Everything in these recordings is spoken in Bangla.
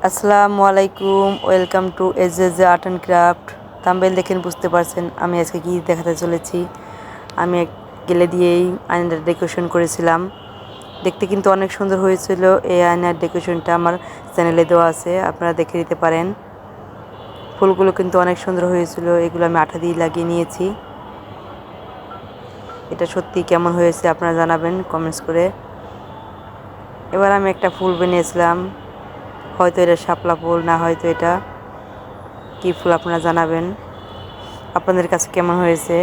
আসসালামু আলাইকুম, welcome to SJJ art and craft. Thumbnail দেখেন বুঝতে পারছেন আমি আজকে কী দেখাতে চলেছি। আমি গেলে দিয়েই আয়নার ডেকোরেশন করেছিলাম, দেখতে কিন্তু অনেক সুন্দর হয়েছিল। এই আয়নার ডেকোরেশনটা আমার চ্যানেলে দেওয়া আছে, আপনারা দেখে নিতে পারেন। ফুলগুলো কিন্তু অনেক সুন্দর হয়েছিল, এগুলো আমি আঠা দিয়ে লাগিয়ে নিয়েছি। এটা সত্যি কেমন হয়েছে আপনারা জানাবেন কমেন্টস করে। এবার আমি একটা ফুল বানিয়েছিলাম, হয়তো এটা শাপলা ফুল, না হয়তো এটা কী ফুল, আপনারা জানাবেন আপনাদের কাছে কেমন হয়েছে।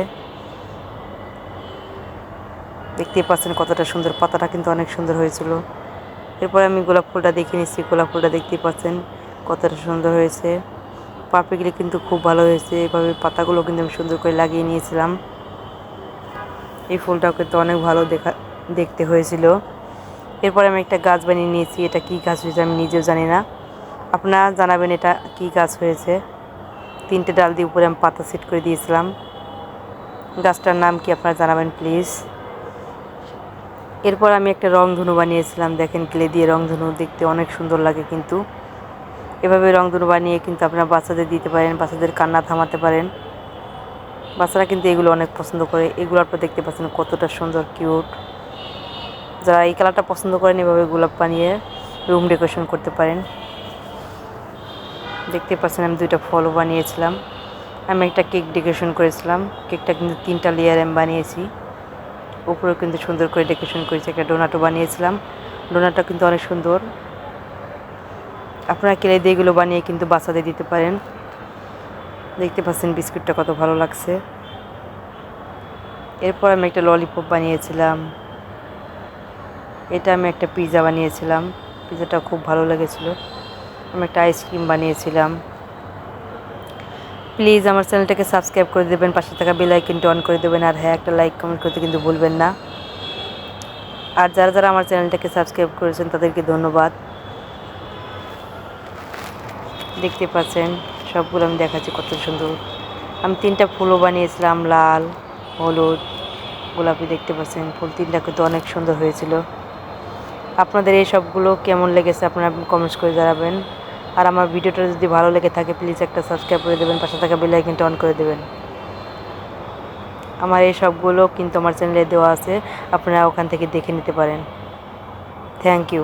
দেখতেই পাচ্ছেন কতটা সুন্দর, পাতাটা কিন্তু অনেক সুন্দর হয়েছিল। এরপর আমি গোলাপ ফুলটা দেখে নিচ্ছি, গোলাপ ফুলটা দেখতেই পাচ্ছেন কতটা সুন্দর হয়েছে। পাপড়িগুলি কিন্তু খুব ভালো হয়েছে, এভাবে পাতাগুলো কিন্তু আমি সুন্দর করে লাগিয়ে নিয়েছিলাম। এই ফুলটাও কিন্তু অনেক ভালো দেখতে হয়েছিল। এরপর আমি একটা গাছ বানিয়ে নিয়েছি, এটা কী গাছ হয়েছে আমি নিজেও জানি না, আপনারা জানাবেন এটা কী গাছ হয়েছে। 3টে ডাল দিয়ে উপরে আমি পাতা সেট করে দিয়েছিলাম। গাছটার নাম কি আপনারা জানাবেন প্লিজ। এরপর আমি একটা রংধনু বানিয়েছিলাম, দেখেন ক্লে দিয়ে রংধনু দেখতে অনেক সুন্দর লাগে। কিন্তু এভাবে রংধনু বানিয়ে কিন্তু আপনারা বাচ্চাদের দিতে পারেন, বাচ্চাদের কান্না থামাতে পারেন। বাচ্চারা কিন্তু এগুলো অনেক পছন্দ করে। এগুলো আপনারা দেখতে পাচ্ছেন কতটা সুন্দর কিউট। যারা এই কালারটা পছন্দ করেন এভাবে গোলাপ বানিয়ে রুম ডেকোরেশন করতে পারেন। দেখতে পাচ্ছেন আমি 2টা ফলও বানিয়েছিলাম। আমি একটা কেক ডেকোরেশন করেছিলাম, কেকটা কিন্তু 3টা লেয়ার আমি বানিয়েছি। উপরেও কিন্তু সুন্দর করে ডেকোরেশন করেছি। একটা ডোনাটও বানিয়েছিলাম, ডোনাটটা কিন্তু অনেক সুন্দর। আপনারা কেলে দিয়ে এগুলো বানিয়ে কিন্তু বাচ্চাদের দিতে পারেন। দেখতে পাচ্ছেন বিস্কুটটা কত ভালো লাগছে। এরপর আমি একটা ললিপপ বানিয়েছিলাম। এটা আমি একটা পিৎজা বানিয়েছিলাম, পিৎজাটা খুব ভালো লেগেছিল। আমি একটা আইসক্রিম বানিয়েছিলাম। প্লিজ আমার চ্যানেলটাকে সাবস্ক্রাইব করে দেবেন, পাশে থাকা বেল আইকনটা অন করে দেবেন, আর হ্যাঁ একটা লাইক কমেন্ট করতে কিন্তু ভুলবেন না। আর যারা যারা আমার চ্যানেলটাকে সাবস্ক্রাইব করেছেন তাদেরকে ধন্যবাদ। দেখতে পাচ্ছেন সবগুলো আমি দেখাচ্ছি কত সুন্দর। আমি 3টা ফুলও বানিয়েছিলাম, লাল, হলুদ, গোলাপি। দেখতে পাচ্ছেন ফুল 3টা কিন্তু অনেক সুন্দর হয়েছিল। আপনাদের এই সবগুলো কেমন লেগেছে আপনারা কমেন্টস করে জানাবেন। আর আমার ভিডিওটা যদি ভালো লেগে থাকে প্লিজ একটা সাবস্ক্রাইব করে দেবেন, পাশে থাকা বেল আইকনটা অন করে দেবেন। আমার এই সবগুলো কিন্তু আমার চ্যানেলে দেওয়া আছে, আপনারা ওখান থেকে দেখে নিতে পারেন। Thank you.